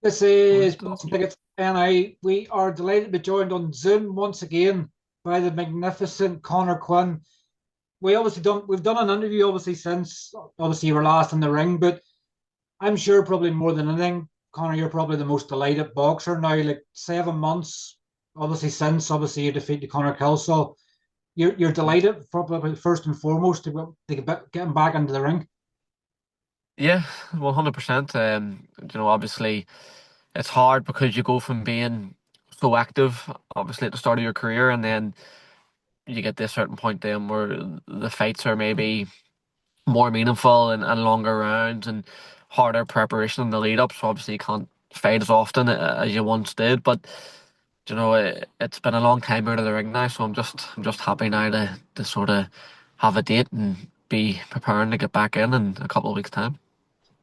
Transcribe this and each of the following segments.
This What is does Boston Tickets, and we are delighted to be joined on Zoom once again by the magnificent Conor Quinn. We've done an interview obviously since obviously you were last in the ring, but I'm sure probably more than anything, Conor, you're probably the most delighted boxer now. Like 7 months, obviously since obviously you defeated Conor Kelsall, you're delighted probably first and foremost to getting back into the ring. Yeah, 100%. Obviously it's hard because you go from being so active, obviously at the start of your career, and then you get to a certain point then where the fights are maybe more meaningful and longer rounds and harder preparation in the lead up. So obviously you can't fight as often as you once did. But it's been a long time out of the ring now, so I'm just happy now to sort of have a date and be preparing to get back in a couple of weeks' time.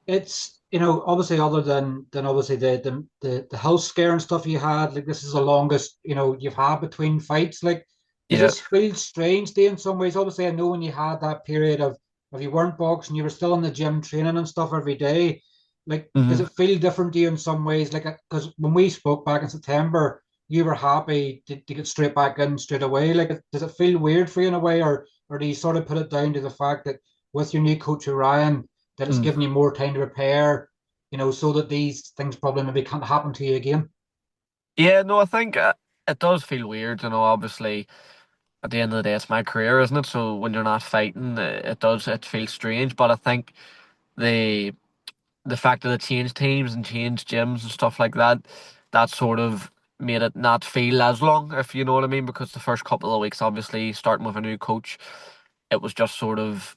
It's obviously other than obviously the health scare and stuff you had, like this is the longest you've had between fights. Like, does Yeah. this feel strange to you in some ways? Obviously I know when you had that period of you weren't boxing, you were still in the gym training and stuff every day. Like, does hmm it feel different to you in some ways? Like, because when we spoke back in September, you were happy to get straight back in straight away. Like, does it feel weird for you in a way, or do you sort of put it down to the fact that with your new coach Ryan, that it's given you more time to prepare, so that these things probably maybe can't happen to you again. Yeah, no, I think it does feel weird. Obviously at the end of the day, it's my career, isn't it? So when you're not fighting, it feels strange. But I think the the fact that it changed teams and changed gyms and stuff like that, that sort of made it not feel as long, if you know what I mean. Because the first couple of weeks, obviously starting with a new coach, it was just sort of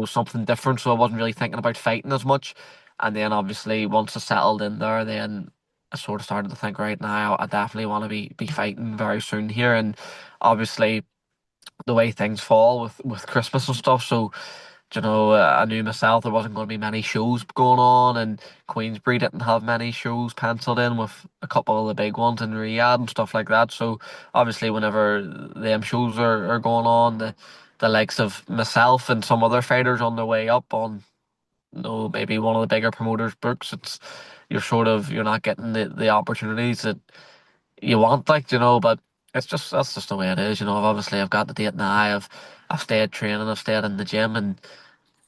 something different. So I wasn't really thinking about fighting as much. And then obviously once I settled in there, then I sort of started to think, right now I definitely want to be fighting very soon here. And obviously the way things fall with Christmas and stuff. So I knew myself there wasn't going to be many shows going on, and Queensberry didn't have many shows penciled in with a couple of the big ones in Riyadh and stuff like that. So obviously, whenever them shows are going on, the likes of myself and some other fighters on their way up on, maybe one of the bigger promoters' books, you're not getting the opportunities that you want, like, but that's just the way it is. Obviously I've got the date now. I've stayed training, I've stayed in the gym, and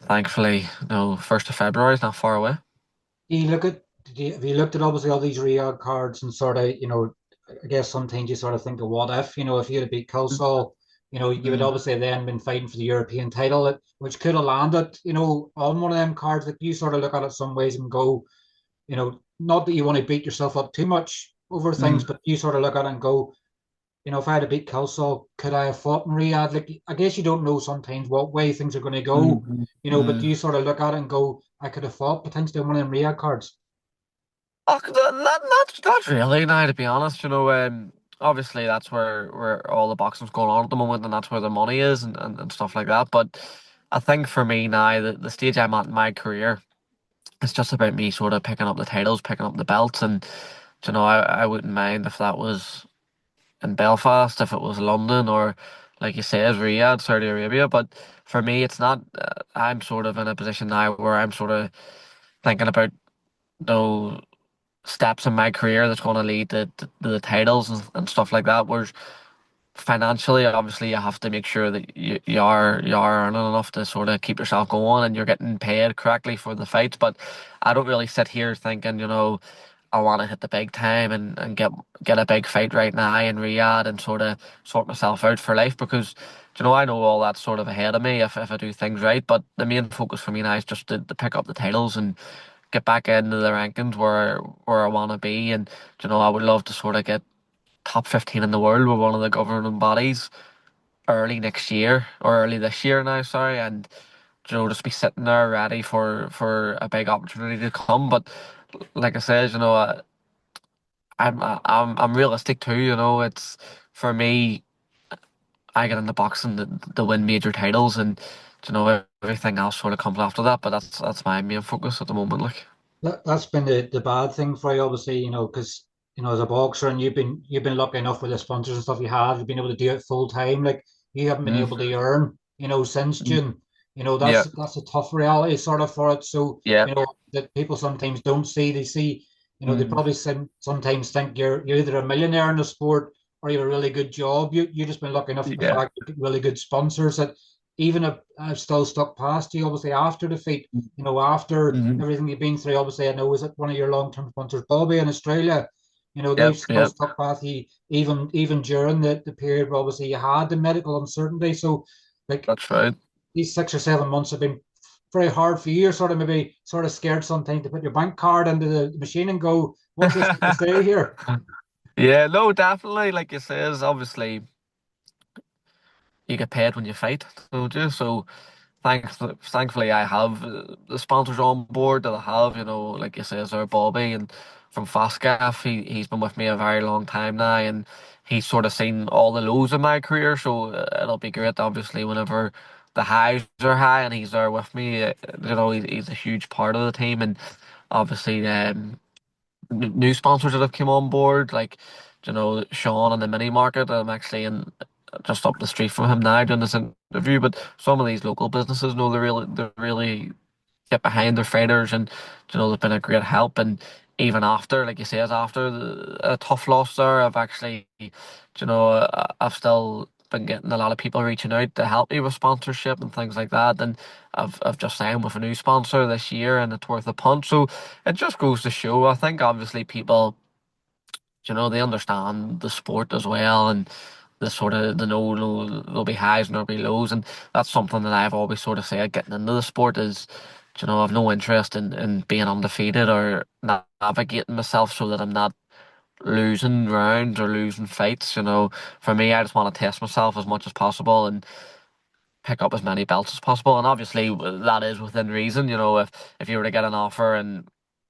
thankfully, 1st of February is not far away. Do you look at have you looked at obviously all these Riyadh cards and sort of, I guess sometimes you sort of think of what if, if you had beat Kelsall, you would Mm. obviously then been fighting for the European title, which could have landed, on one of them cards. That you sort of look at it some ways and go, not that you want to beat yourself up too much over things, Mm. but you sort of look at it and go, if I had to beat Kelsall, could I have fought in Riyadh? Like, I guess you don't know sometimes what way things are going to go, Mm. but do Mm. you sort of look at it and go, I could have fought potentially on one of them Riyadh cards? Oh, not really, now, to be honest. Obviously that's where all the boxing's going on at the moment, and that's where the money is and stuff like that. But I think for me now, the stage I'm at in my career, it's just about me sort of picking up the titles, picking up the belts, and I wouldn't mind if that was in Belfast, if it was London, or like you say, Riyadh, Saudi Arabia. But for me, it's not. I'm sort of in a position now where I'm sort of thinking about those steps in my career that's going to lead to the titles and stuff like that. Whereas financially, obviously, you have to make sure that you are earning enough to sort of keep yourself going and you're getting paid correctly for the fights. But I don't really sit here thinking, I want to hit the big time and get a big fight right now in Riyadh and sort of sort myself out for life, because I know all that's sort of ahead of me if I do things right. But the main focus for me now is just to pick up the titles and get back into the rankings where I want to be. And I would love to sort of get top 15 in the world with one of the governing bodies early next year, or early this year now, sorry. And just be sitting there ready for a big opportunity to come. But like I said, I'm realistic too. It's for me. I get into boxing to win major titles, and everything else sort of comes after that. But that's my main focus at the moment. Like, That's been the bad thing for you, obviously, because as a boxer, and you've been lucky enough with the sponsors and stuff you have, you've been able to do it full time. Like, you haven't been mm, able to earn, since mm, June. That's yeah, that's a tough reality sort of for it. So, yeah, that people sometimes don't see. They see, They Mm. probably sometimes think you're either a millionaire in the sport or you have a really good job. You just been lucky enough in the Yeah. fact to get really good sponsors that even if I've still stuck past you, obviously after defeat, after Mm-hmm. everything you've been through, obviously I know was it one of your long term sponsors, Bobby in Australia. They've Yep. still Yep. stuck past you even during the period where obviously you had the medical uncertainty. So like That's right. these 6 or 7 months have been very hard for you. You're sort of maybe sort of scared sometimes to put your bank card into the machine and go, what's this to say here? Yeah, no, definitely. Like you says, obviously you get paid when you fight, don't you? So thankfully, I have the sponsors on board that I have. Like you says, there Bobby and from Fastgaff. He's been with me a very long time now, and he's sort of seen all the lows in my career. So it'll be great, obviously, whenever the highs are high, and he's there with me. He's a huge part of the team, and obviously, new sponsors that have come on board, like Sean in the mini market. I'm actually in just up the street from him now doing this interview. But some of these local businesses know they really get behind their fighters, and they've been a great help. And even after, like you says, after a tough loss there, I've still been getting a lot of people reaching out to help me with sponsorship and things like that. And I've just signed with a new sponsor this year, and it's worth a punch. So it just goes to show. I think obviously people, they understand the sport as well, and the sort of the no there'll be highs and there'll be lows, and that's something that I've always sort of said getting into the sport is, I've no interest in being undefeated or navigating myself so that I'm not losing rounds or losing fights. For me, I just want to test myself as much as possible and pick up as many belts as possible. And obviously, that is within reason. If you were to get an offer and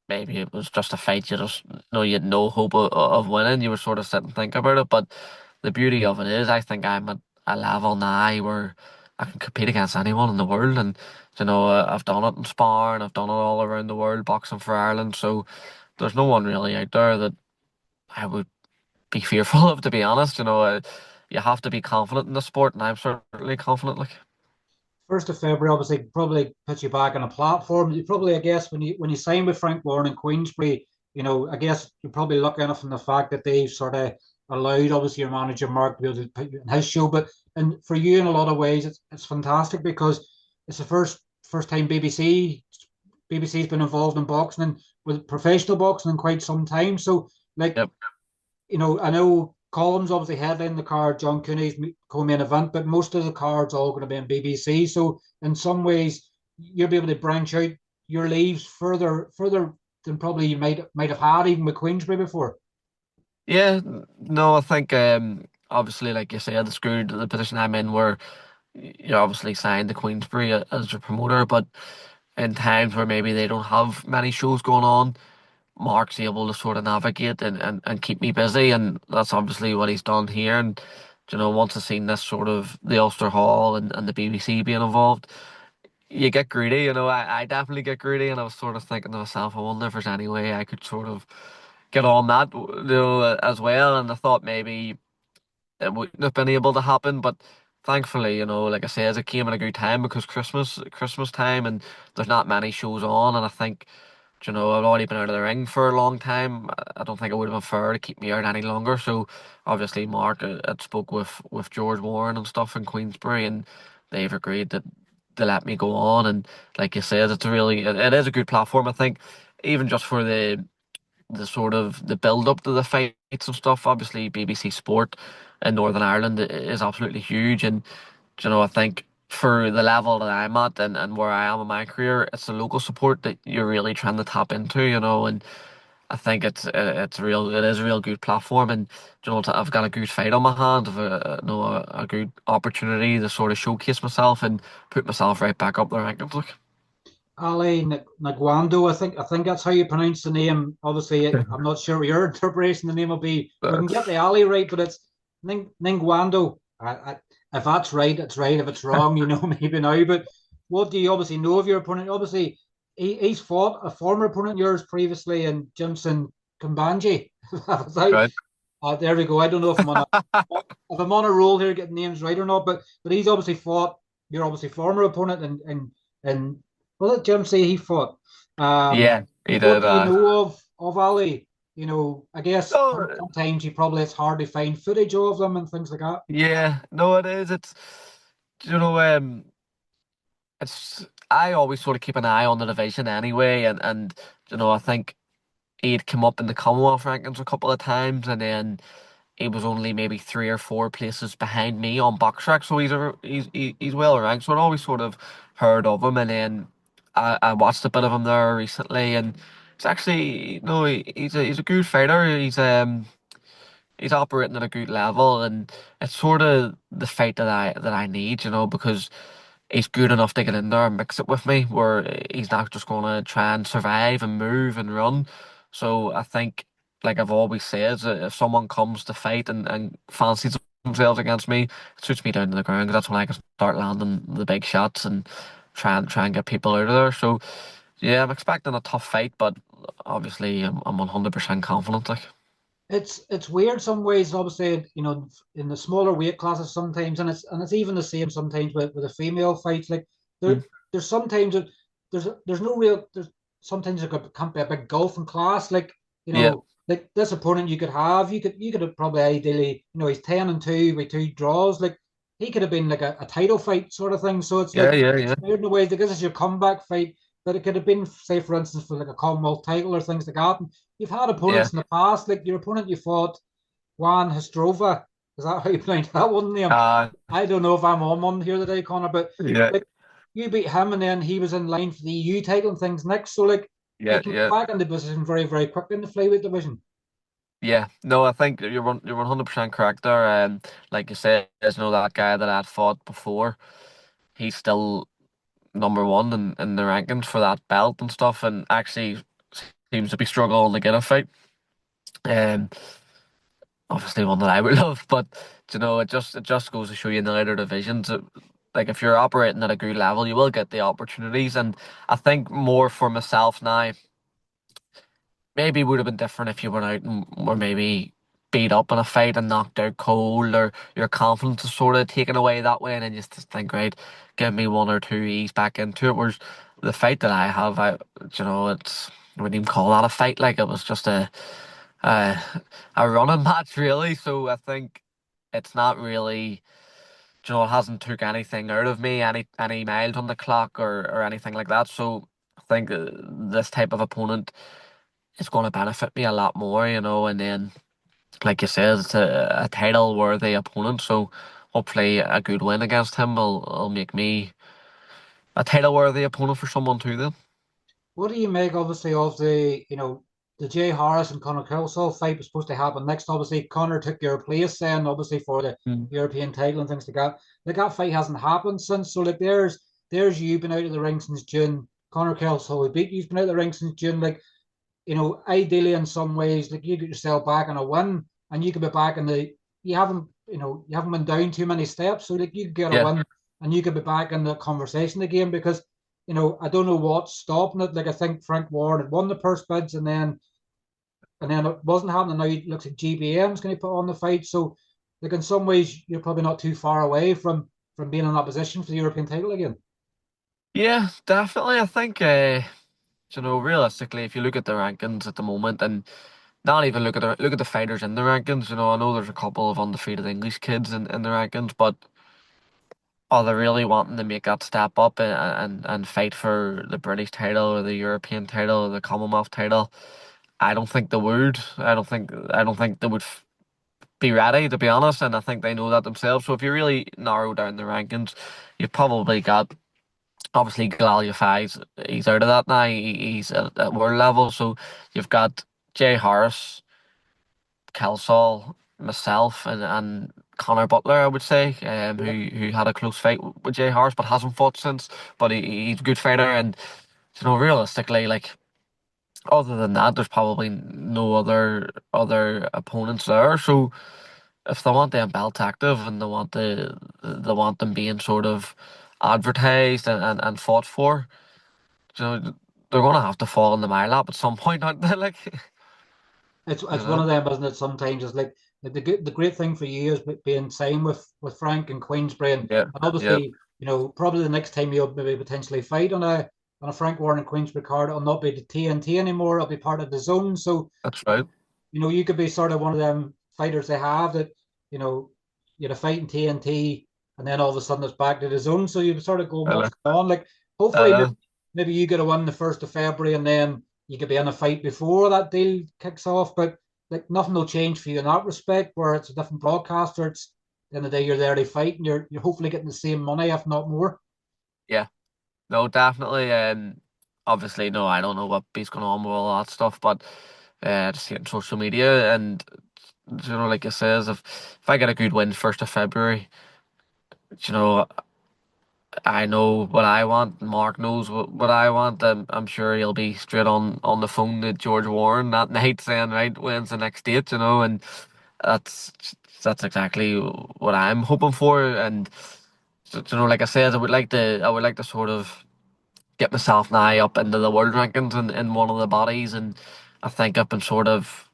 maybe it was just a fight, you just know you had no hope of winning, you would sort of sit and think about it. But the beauty of it is, I think I'm at a level now where I can compete against anyone in the world. And I've done it in sparring, I've done it all around the world, boxing for Ireland. So there's no one really out there that I would be fearful of, to be honest. You have to be confident in the sport, and I'm certainly confident. Like. 1st of February obviously probably puts you back on a platform. You probably, I guess, when you sign with Frank Warren and Queensberry, I guess you're probably lucky enough in the fact that they've sort of allowed obviously your manager Mark to be able to put you in his show. But and for you in a lot of ways, it's fantastic because it's the first time BBC's been involved in boxing and with professional boxing in quite some time. So like Yep. I know columns obviously headline the card, John Cooney's co-main event, but most of the cards all going to be on BBC. So in some ways, you'll be able to branch out your leaves further than probably you might have had even with Queensberry before. Yeah, no, I think obviously, like you said, it's good the position I'm in where you obviously signed the Queensberry as your promoter, but in times where maybe they don't have many shows going on, Mark's able to sort of navigate and keep me busy, and that's obviously what he's done here. And once I've seen this sort of the Ulster Hall and the BBC being involved, you get greedy. I definitely get greedy, and I was sort of thinking to myself, I wonder if there's any way I could sort of get on that, as well. And I thought maybe it wouldn't have been able to happen, but thankfully, like I said, it came at a good time because Christmas time, and there's not many shows on, and I think, I've already been out of the ring for a long time. I don't think it would have been fair to keep me out any longer. So obviously, Mark had spoke with George Warren and stuff in Queensberry, and they've agreed that to let me go on. And like you said, it is a good platform. I think even just for the sort of the build up to the fights and stuff. Obviously, BBC Sport in Northern Ireland is absolutely huge, and I think for the level that I'm at and where I am in my career, it's the local support that you're really trying to tap into, and I think it is a real good platform, and I've got a good fight on my hand, I've a good opportunity to sort of showcase myself and put myself right back up the rankings. Look. Ali Nagwando, I think that's how you pronounce the name. Obviously, I'm not sure what your interpretation of the name will be. We can get the Ali right, but it's Ningwando. If that's right, it's right. If it's wrong, maybe now. But what do you obviously know of your opponent? Obviously, he's fought a former opponent of yours previously in Jimson Kambanji. Right. There we go. I don't know if I'm on a roll here getting names right or not, but he's obviously fought your obviously former opponent and well, let Jim say he fought. Um, Yeah, he what did. do you know of? of Ali. I guess No, sometimes it's hard to find footage of them and things like that. yeah, no, it is. It's you know, it's I always sort of keep an eye on the division anyway, and I think he'd come up in the Commonwealth rankings a couple of times, and then he was only maybe 3 or 4 places behind me on box track, so he's well ranked. So I'd always sort of heard of him, and then I watched a bit of him there recently, and it's actually no, he's a good fighter. He's operating at a good level, and it's sort of the fight that I need, because he's good enough to get in there and mix it with me, where he's not just going to try and survive and move and run. So I think, like I've always said, if someone comes to fight and fancies themselves against me, it suits me down to the ground, 'cause that's when I can start landing the big shots and try and get people out of there. So yeah, I'm expecting a tough fight, but obviously I'm 100% confident. Like, It's weird some ways, obviously, in the smaller weight classes sometimes, and it's even the same sometimes with the female fights. Like mm, there there's sometimes there's no real there's sometimes there can't be a big gulf in class. yeah, Like this opponent you could have probably ideally, he's 10-2 with 2 draws. Like he could have been like a title fight sort of thing. So it's yeah, like yeah, it's yeah, weird in a way that this is your comeback fight, but it could have been, say, for instance, for like a Commonwealth title or things like that. You've had yeah. opponents in the past, like your opponent you fought, Juan Histrova. Is that how you pronounce that one name? Uh, I don't know if I'm on one here today, Connor, but yeah, like you beat him and then he was in line for the EU title and things next. So like he yeah, came yeah. back in the position very, very quickly in the flyweight division. Yeah, no, I think you're 100% correct there. Like you said, there's that guy that I'd fought before. He's still number one in the rankings for that belt and stuff, and actually seems to be struggling to get a fight. Um, Obviously one that I would love, but it just goes to show you in the later divisions. Like if you're operating at a good level, you will get the opportunities, and I think more for myself now. Maybe it would have been different if you went out and were maybe beat up in a fight and knocked out cold, or your confidence is sort of taken away that way, and then you just think, right, give me 1 or 2 ease back into it. Whereas the fight that I have, I wouldn't even call that a fight. Like it was just a, a running match, really. So I think it's not really, it hasn't took anything out of me, any miles on the clock or anything like that. So I think this type of opponent is going to benefit me a lot more, and then, like you said, it's a title worthy opponent, so hopefully a good win against him will make me a title worthy opponent for someone too then. What do you make, obviously, of the Jay Harris and Conor Kelsall fight was supposed to happen next? Obviously, Conor took your place then, obviously, for the Mm. European title and things like that. Like that fight hasn't happened since. So like there's you been out of the ring since June. Conor Kelsall who beat you've been out of the ring since June. Like, ideally in some ways, like you get yourself back on a win and you could be back in the you haven't been down too many steps. So like you could get a Yeah, win and you could be back in the conversation again because I don't know what's stopping it. Like I think Frank Ward had won the purse bids and then it wasn't happening. Now it looks like GBM's going to put on the fight. So like in some ways you're probably not too far away from being in that position for the European title again. yeah, definitely. I think, realistically, if you look at the rankings at the moment, and not even look at the fighters in the rankings, I know there's a couple of undefeated English kids in the rankings, but are they really wanting to make that step up and fight for the British title or the European title or the Commonwealth title? I don't think they would. I don't think they would be ready, to be honest, and I think they know that themselves. So if you really narrow down the rankings, you've probably got, obviously, galal yafai, he's out of that now. He's at world level. So you've got Jay Harris, Kelsall, myself, and Connor Butler, I would say, Yeah. who had a close fight with Jay Harris but hasn't fought since. But he's a good fighter, and realistically, like, other than that, there's probably no other opponents there. So if they want them belt active and they want them being sort of advertised and fought for, you know, they're gonna have to fall in my lap at some point, aren't they? Like, It's you it's one know, of them, isn't it? Sometimes it's like the great thing for you is being signed with Frank and Queensberry, and yeah, yeah, obviously, probably the next time you'll maybe potentially fight on a on a Frank Warren Queensberry card, it'll not be the TNT anymore. It'll be part of the zone. So That's right. you could be sort of one of them fighters they have that, you know, you had a fight in TNT and then all of a sudden it's back to the zone. So you sort of go, Uh, what's going on? Like, hopefully, uh, maybe you get a win the 1st of February and then you could be in a fight before that deal kicks off. But like, nothing will change for you in that respect, where it's a different broadcaster. It's the end of the day, you're there to fight and you're hopefully getting the same money, if not more. yeah, no, definitely. Obviously, no, I don't know what he's going on with all that stuff, but just seeing social media and like it says, if I get a good win 1st of February, you know, I know what I want. Mark knows what I want. I'm sure he'll be straight on the phone to George Warren that night saying, right, when's the next date, and that's that's exactly what I'm hoping for. And like I said, I would like to sort of get myself now up into the world rankings in one of the bodies, and I think I've been sort of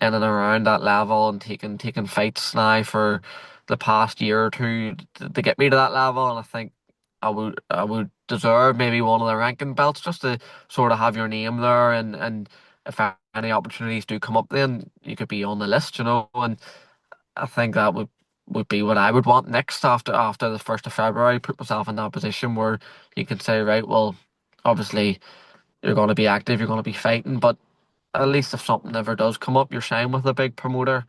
in and around that level and taking fights now for the past year or two to get me to that level, and I think I would deserve maybe one of the ranking belts just to sort of have your name there, and if any opportunities do come up, then you could be on the list, and I think that would be what I would want next after the 1st of February. Put myself in that position where you can say, right, well, obviously you're going to be active, you're going to be fighting, but at least if something ever does come up, you're signed with a big promoter.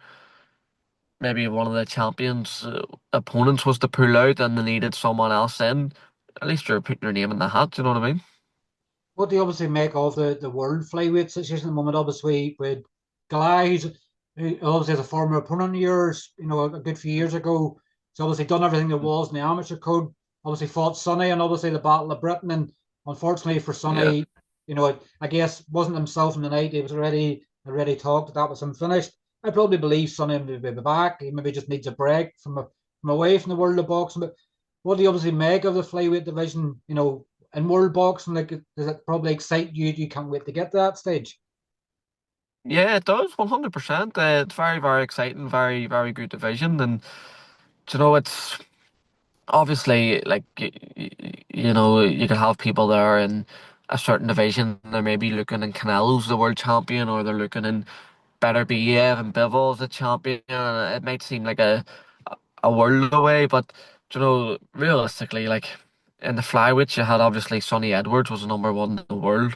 Maybe one of the champions' opponents was to pull out and they needed someone else in. At least you're putting your name in the hat. You know what I mean? What do you obviously make of the world flyweight situation at the moment? Obviously, with galal, who obviously is a former opponent of yours, a good few years ago. He's obviously done everything there was in the amateur code. Obviously fought Sonny and obviously the Battle of Britain. And unfortunately for Yeah, Sonny, I guess wasn't himself in the night. He was already talked that was him finished. I probably believe Sonny will be back. He maybe just needs a break from away from the world of boxing. But what do you obviously make of the flyweight division? In world boxing, like, does it probably excite you? You can't wait to get to that stage. yeah, it does 100%. It's very, very exciting, very, very good division, and it's obviously like you could have people there in a certain division. They're maybe looking in Canelo's the world champion, or they're looking in Better Biev and Bivol's the champion. And it might seem like a world away, but realistically, like in the flyweight, you had obviously Sonny Edwards was the number one in the world.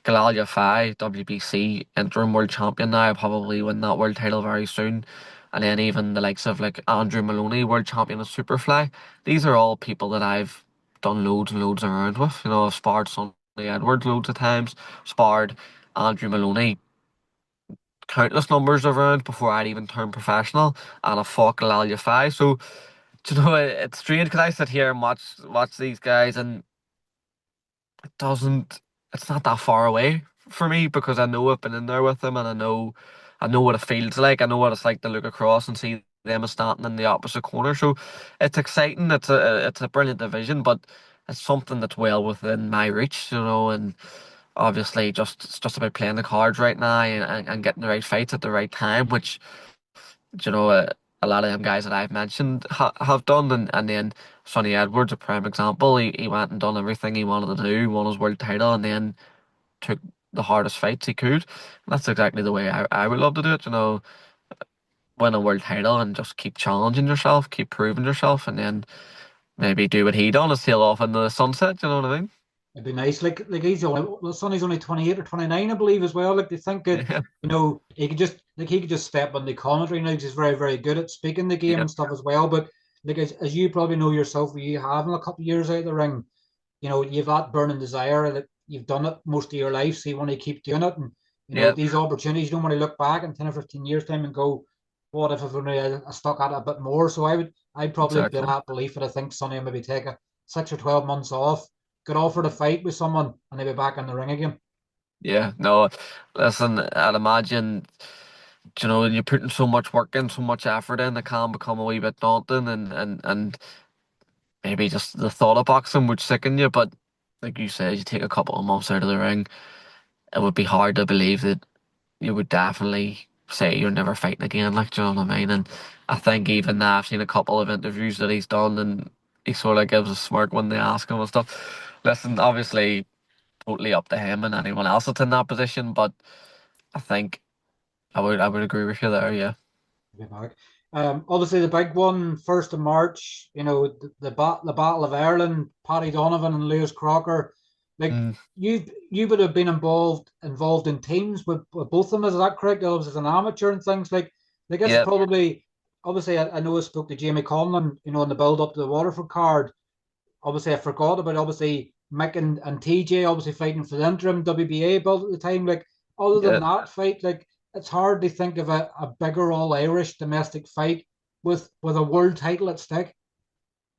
Galal Yafai, WBC interim world champion now, probably win that world title very soon. And then even the likes of like Andrew Moloney, world champion of Superfly. These are all people that I've done loads and loads around with. I've sparred Sonny Edwards loads of times, sparred Andrew Moloney countless numbers of rounds before I'd even turned professional, and I fought Galal Yafai. So, it's strange because I sit here and watch these guys, and it doesn't, it's not that far away for me because I know I've been in there with them, and I know what it feels like. I know what it's like to look across and see them as standing in the opposite corner. So, it's exciting. It's a brilliant division, but it's something that's well within my reach, and obviously it's just about playing the cards right now, and getting the right fights at the right time, which you know uh, a lot of them guys that I've mentioned have done, and then Sonny Edwards, a prime example. He went and done everything he wanted to do, won his world title, and then took the hardest fights he could. And that's exactly the way I would love to do it. Win a world title and just keep challenging yourself, keep proving yourself, and then maybe do what he done and sail off into the sunset. You know what I mean? It'd be nice. Like he's only well, Sonny's only 28 or 29, I believe, as well. Like, they think that Yeah, he could just step on the commentary now. He's very, very good at speaking the game yeah, and stuff as well. But like, as you probably know yourself, you have in a couple of years out of the ring, you've that burning desire that you've done it most of your life, so you want to keep doing it. And yeah. these opportunities, you don't want to look back in 10 or 15 years time and go, what if I've only stuck at it a bit more? So I'd probably be Exactly. that belief that I think Sonny will maybe take a 6 or 12 months off, get offered a fight with someone, and they'll be back in the ring again. Yeah, no, listen, I'd imagine, when you're putting so much work in, so much effort in, it can become a wee bit daunting, and maybe just the thought of boxing would sicken you. But like you said, you take a couple of months out of the ring, it would be hard to believe that you would definitely say you're never fighting again, like, do you know what I mean? And I think even now I've seen a couple of interviews that he's done, and he sort of gives a smirk when they ask him and stuff. Listen, obviously, totally up to him and anyone else that's in that position. But I think I would agree with you there. Yeah. Be back. Obviously, the big one, 1st of March, the Battle of Ireland, Paddy Donovan and Lewis Crocker. Like Mm, you would have been involved in teams with both of them, is that correct? Obviously, as an amateur and things like it's yeah. probably obviously I know I spoke to Jamie Conlon, in the build up to the Waterford card. Obviously, I forgot about obviously Mick and TJ obviously fighting for the interim WBA belt at the time. Like, other than Yeah. that fight, like it's hard to think of a bigger all Irish domestic fight with a world title at stake.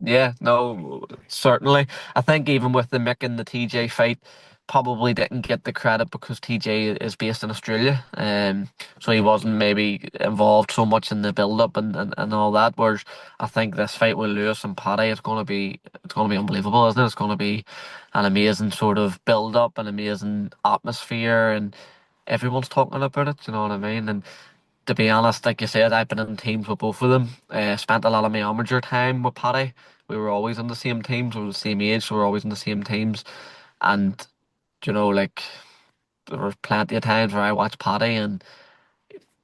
Yeah, no, certainly. I think even with the Mick and the TJ fight, probably didn't get the credit because TJ is based in Australia, so he wasn't maybe involved so much in the build up and all that. Whereas I think this fight with Lewis and Paddy is going to be unbelievable, isn't it? It's going to be an amazing sort of build up, an amazing atmosphere, and everyone's talking about it. You know what I mean? And to be honest, like you said, I've been in teams with both of them. Spent a lot of my amateur time with Paddy. We were always in the same teams. We were the same age, so we were always in the same teams. And like there were plenty of times where I watched Paddy and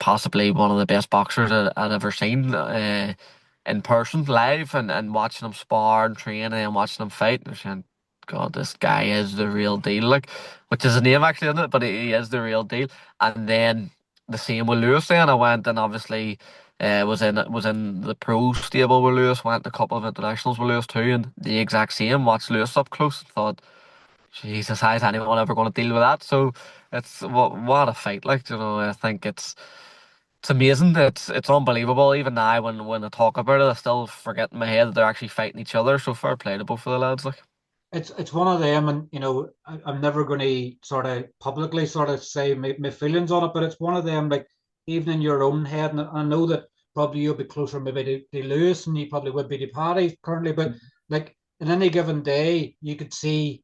possibly one of the best boxers I'd ever seen in person, live, and watching him spar and train and watching him fight. And saying, God, this guy is the real deal. Like, which is a name actually, isn't it? But he is the real deal. And then the same with Lewis. Then I went and obviously was in the pro stable with Lewis. Went to a couple of internationals with Lewis too, and the exact same. Watched Lewis up close. Thought, Jesus, how's anyone ever going to deal with that? So it's what a fight! Like, I think it's amazing. It's unbelievable. Even now, when I talk about it, I still forget in my head that they're actually fighting each other. So fair play to both of the lads. Like, It's one of them, and I'm never going to sort of publicly sort of say my feelings on it, but it's one of them. Like, even in your own head, and I know that probably you'll be closer maybe to Lewis, and you probably would be to Paddy currently, but like in any given day, you could see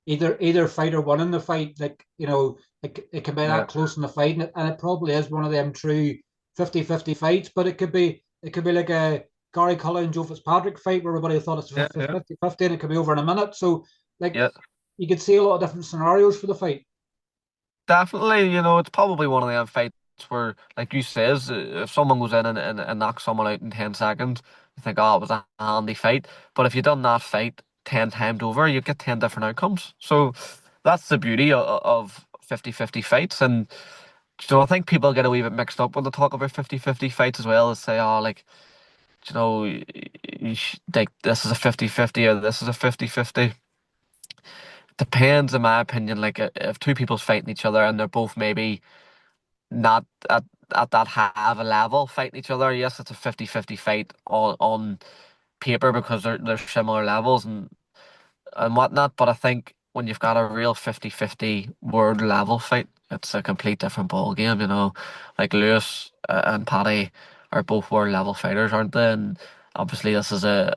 either fighter winning the fight. Like, it can be yeah, that close in the fight, and it probably is one of them true 50-50 fights, but it could be like a Gary Cullen and Joe Fitzpatrick fight where everybody thought it's yeah, 50 yeah, 50 and it could be over in a minute. So, like, yeah. you could see a lot of different scenarios for the fight. Definitely. It's probably one of them fights where, like you says, if someone goes in and knocks someone out in 10 seconds, you think, oh, it was a handy fight. But if you done that fight 10 times over, you get 10 different outcomes. So that's the beauty of 50-50 fights. And I think people get a wee bit mixed up when they talk about 50-50 fights as well as say, oh, like, like this is a 50-50 or this is a 50-50. Depends, in my opinion, like if two people's fighting each other and they're both maybe not at that high of a level fighting each other, yes, it's a 50-50 fight on paper because they're similar levels and whatnot. But I think when you've got a real 50-50 world level fight, it's a complete different ball game, Like Lewis and Paddy are both world level fighters, aren't they? And obviously this is a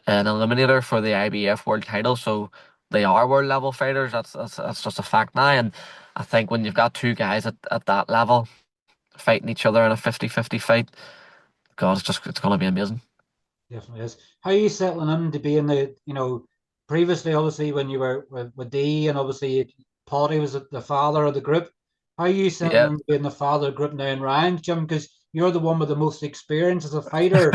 an eliminator for the IBF world title, so they are world level fighters. That's just a fact now. And I think when you've got two guys at that level fighting each other in a 50-50 fight, God, it's gonna be amazing. Definitely is. How are you settling in to be in previously, obviously, when you were with D and obviously Paddy was the father of the group. How are you settling Yeah. in being the father of the group now in Ryan's gym? Because you're the one with the most experience as a fighter.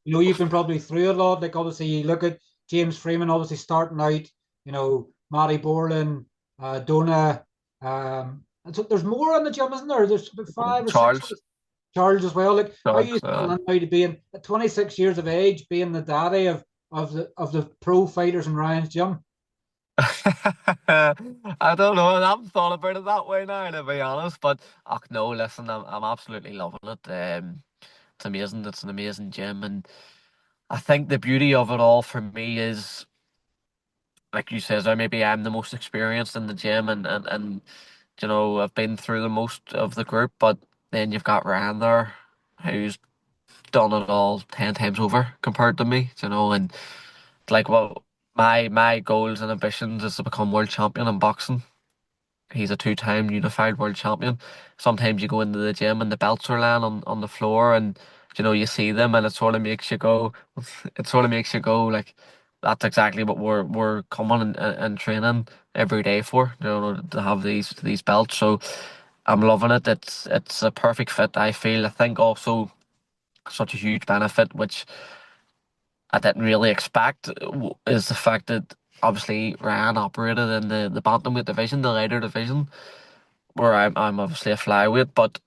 You've been probably through a lot. Like, obviously, you look at James Freeman, obviously starting out, Matty Borland, Donagh. And so there's more in the gym, isn't there? There's about five or six. Charles. Charles as well. Like, how are you Charles. settling now to being at 26 years of age, being the daddy of the pro fighters in Ryan's gym? I don't know. I haven't thought about it that way now, to be honest. But no, listen, I'm absolutely loving it. It's amazing. It's an amazing gym, and I think the beauty of it all for me is, like you says, maybe I'm the most experienced in the gym, and I've been through the most of the group. But then you've got Ryan there, who's done it all 10 times over compared to me. And like, well, my goals and ambitions is to become world champion in boxing. He's a two-time unified world champion. Sometimes you go into the gym and the belts are laying on the floor, and you see them, and it sort of makes you go, like, that's exactly what we're coming and training every day for, you know, to have these belts. So I'm loving it. It's a perfect fit, I feel. I think also such a huge benefit, which I didn't really expect, is the fact that obviously Ryan operated in the bantamweight division, the lighter division, where I'm obviously a flyweight, but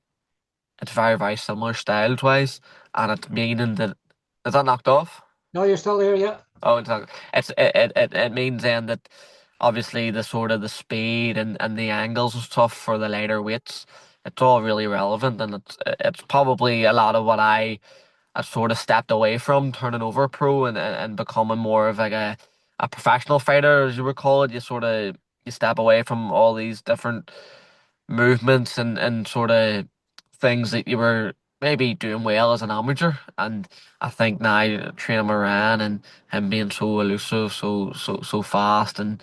it's very similar style wise, and it's meaning that is that knocked off? No, you're still there, yeah. Oh, it means then that obviously the sort of the speed and the angles and stuff for the lighter weights, it's all really relevant, and it's probably a lot of what I sort of stepped away from turning over pro and becoming more of like a professional fighter, as you would call it. You step away from all these different movements and sort of things that you were maybe doing well as an amateur. And I think now training Moran and him being so elusive, so fast, and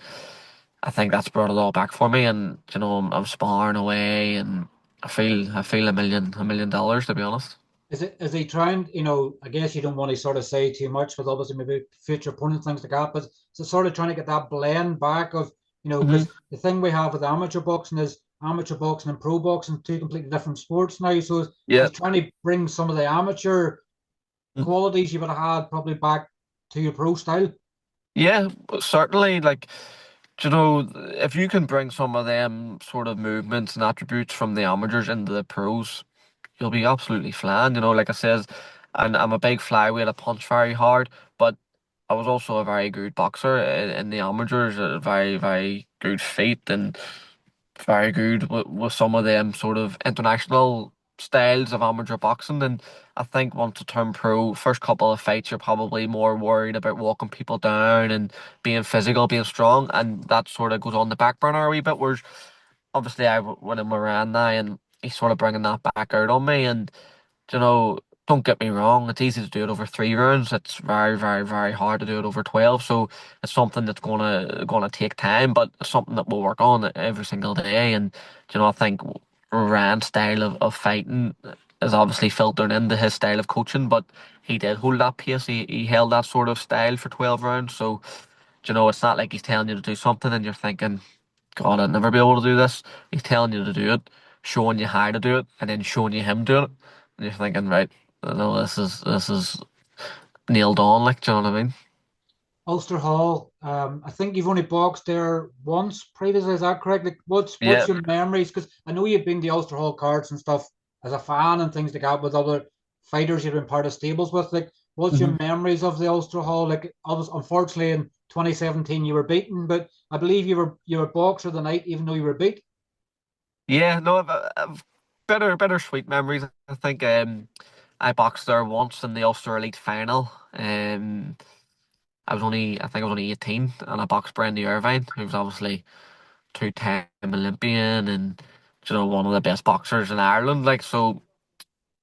I think that's brought it all back for me. And you know, I'm sparring away, and I feel a million dollars, to be honest. Is he trying, I guess you don't want to sort of say too much with obviously maybe future opponents, things like that, but it's sort of trying to get that blend back of, Hmm. because the thing we have with amateur boxing is amateur boxing and pro boxing, two completely different sports now. So Yeah. he's trying to bring some of the amateur qualities you would have had probably back to your pro style. Yeah, certainly. Like, do you know, if you can bring some of them sort of movements and attributes from the amateurs into the pros, you'll be absolutely flying. You know, like I says, and I'm a big flyweight. I punch very hard, but I was also a very good boxer in the amateurs. Very good feet and very good with some of them sort of international styles of amateur boxing. And I think once you turn pro, first couple of fights, you're probably more worried about walking people down and being physical, being strong, and that sort of goes on the back burner a wee bit. Whereas obviously I went in Moran now, and he's sort of bringing that back out on me. And you know, don't get me wrong, it's easy to do it over 3 rounds. It's very hard to do it over 12. So it's something that's gonna take time, but it's something that we'll work on every single day. And you know, I think Rand's style of fighting is obviously filtered into his style of coaching, but he did hold that pace. He held that sort of style for 12 rounds. So you know, it's not like he's telling you to do something and you're thinking, God, I'd never be able to do this. He's telling you to do it, showing you how to do it, and then showing you him doing it. And you're thinking, right, no, this is nailed on, like, do you know what I mean? Ulsterhall, I think you've only boxed there once previously. Is that correct? Like, what's Yeah. your memories? Because I know you've been to Ulsterhall cards and stuff as a fan and things like that with other fighters you've been part of stables with. Like, what's your Hmm. memories of the Ulsterhall? Like, obviously, unfortunately, in 2017 you were beaten, but I believe you were boxer of the night, even though you were beat. Yeah, no, I've bittersweet memories. I think I boxed there once in the Ulster Elite final. I think I was only 18, and I boxed Brendy Irvine, who was obviously two-time Olympian and you know one of the best boxers in Ireland. Like so,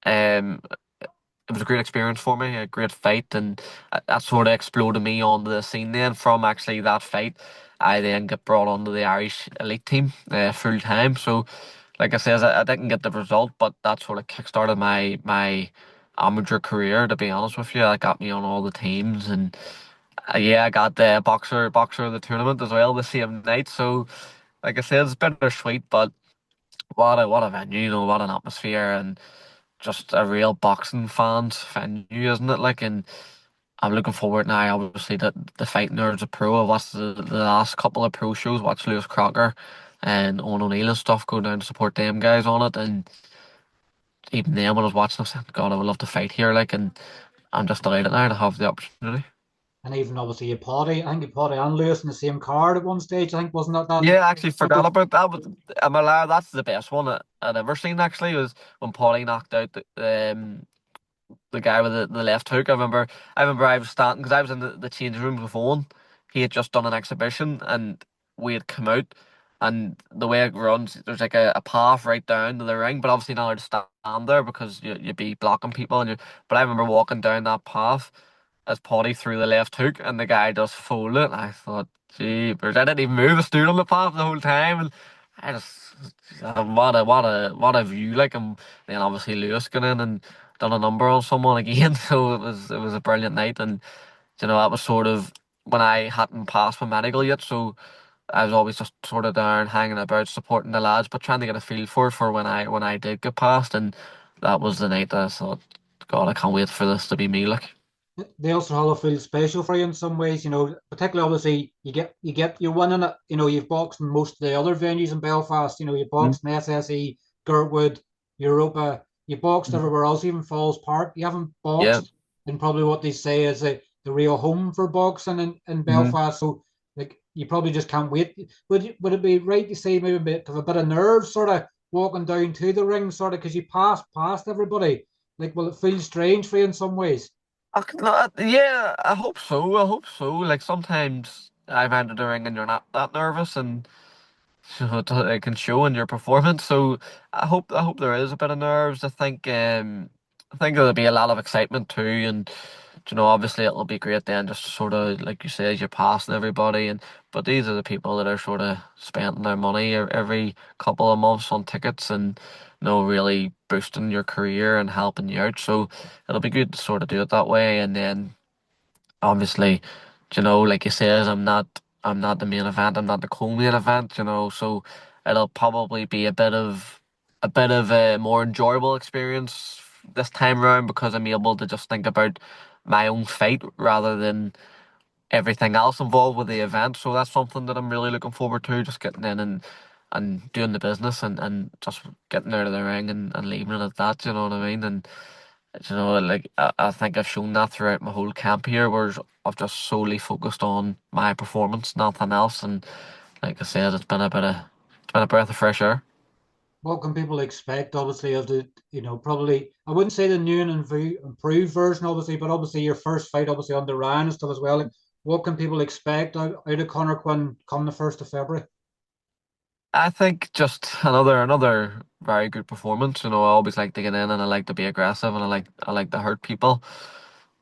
um, it was a great experience for me, a great fight, and that sort of exploded me onto the scene. Then from actually that fight, I then get brought onto the Irish elite team full time. So, like I says, I didn't get the result, but that sort of kickstarted my amateur career. To be honest with you, that got me on all the teams, and yeah, I got the boxer of the tournament as well the same night. So, like I said, it's bittersweet, but what a venue, you know, what an atmosphere, and just a real boxing fans venue, isn't it? Like, and I'm looking forward now, obviously, that the fight nerds are pro. I watched the last couple of pro shows, watched Lewis Crocker and Owen O'Neill and stuff, go down to support them guys on it, and even then when I was watching, I said, God, I would love to fight here, like, and I'm just delighted now to have the opportunity. And even obviously you Paddy, I think you Paddy and Lewis in the same card at one stage. I think wasn't that Yeah, I actually forgot record? about that. But I'm allowed. That's the best one I'd ever seen. Actually, was when Paulie knocked out the guy with the left hook. I remember I was standing because I was in the change rooms with Owen. He had just done an exhibition and we had come out. And the way it runs, there's like a path right down to the ring, but obviously not allowed to stand there because you'd be blocking people. But I remember walking down that path as Potty threw the left hook and the guy just folded. And I thought, gee, I didn't even move. I stood on the path the whole time, and I just what a view like. And then obviously Lewis got in and done a number on someone again. So it was a brilliant night, and you know that was sort of when I hadn't passed my medical yet, so I was always just sort of there and hanging about, supporting the lads, but trying to get a feel for it for when I did get past, and that was the night that I thought, God, I can't wait for this to be me. Like, The Ulster Hollow feels special for you in some ways, particularly obviously you're winning it, you've boxed in most of the other venues in Belfast, you mm, boxed in SSE, Girdwood, Europa, you boxed mm, everywhere else, even Falls Park. You haven't yeah, boxed in probably what they say is the real home for boxing in mm. Belfast. So like you probably just can't wait. Would it be right to say maybe a bit of nerves sort of walking down to the ring, sort of because you passed past everybody? Like, will it feel strange for you in some ways? Yeah, I hope so. I hope so. Like sometimes I've entered the ring and you're not that nervous, and it can show in your performance. So I hope there is a bit of nerves. I think there'll be a lot of excitement too, and obviously it'll be great then, just sort of like you say, you're passing everybody, and but these are the people that are sort of spending their money every couple of months on tickets, and really boosting your career and helping you out. So it'll be good to sort of do it that way, and then obviously, like you says, I'm not the main event, I'm not the co-main event, so it'll probably be a bit of a more enjoyable experience this time around because I'm able to just think about my own fight rather than everything else involved with the event. So that's something that I'm really looking forward to, just getting in and doing the business and just getting out of the ring and leaving it at that, you know what I mean? And like I think I've shown that throughout my whole camp here, where I've just solely focused on my performance, nothing else. And like I said, it's been a breath of fresh air. What can people expect, obviously, of probably, I wouldn't say the new and improved version, obviously, but obviously your first fight, obviously, on the Ryan and stuff as well. Like, what can people expect out of Conor Quinn come the 1st of February? I think just another very good performance. I always like to get in and I like to be aggressive and I like to hurt people.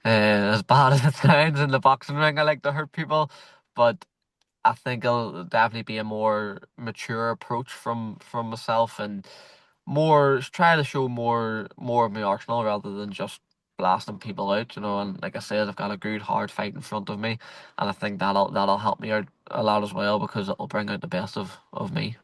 As bad as it sounds in the boxing ring, I like to hurt people, but I think it'll definitely be a more mature approach from myself and more try to show more of my arsenal rather than just blasting people out. And like I said, I've got a good hard fight in front of me, and I think that'll help me out a lot as well because it'll bring out the best of me.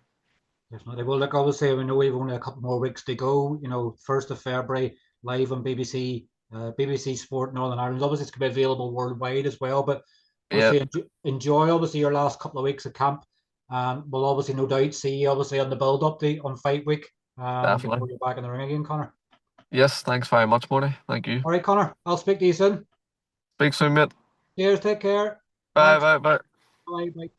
Definitely. Well, look, obviously, we know we've only a couple more weeks to go. 1st of February, live on BBC, BBC Sport Northern Ireland. Obviously, it's going to be available worldwide as well. But Yeah, obviously, enjoy obviously your last couple of weeks of camp. We'll obviously no doubt see you obviously on the build up on fight week. definitely. Before you're back in the ring again, Connor. Yes, thanks very much, Morty. Thank you. All right, Connor. I'll speak to you soon. Speak soon, mate. Cheers. Take care. Bye, Thanks. bye, bye. Bye. Bye.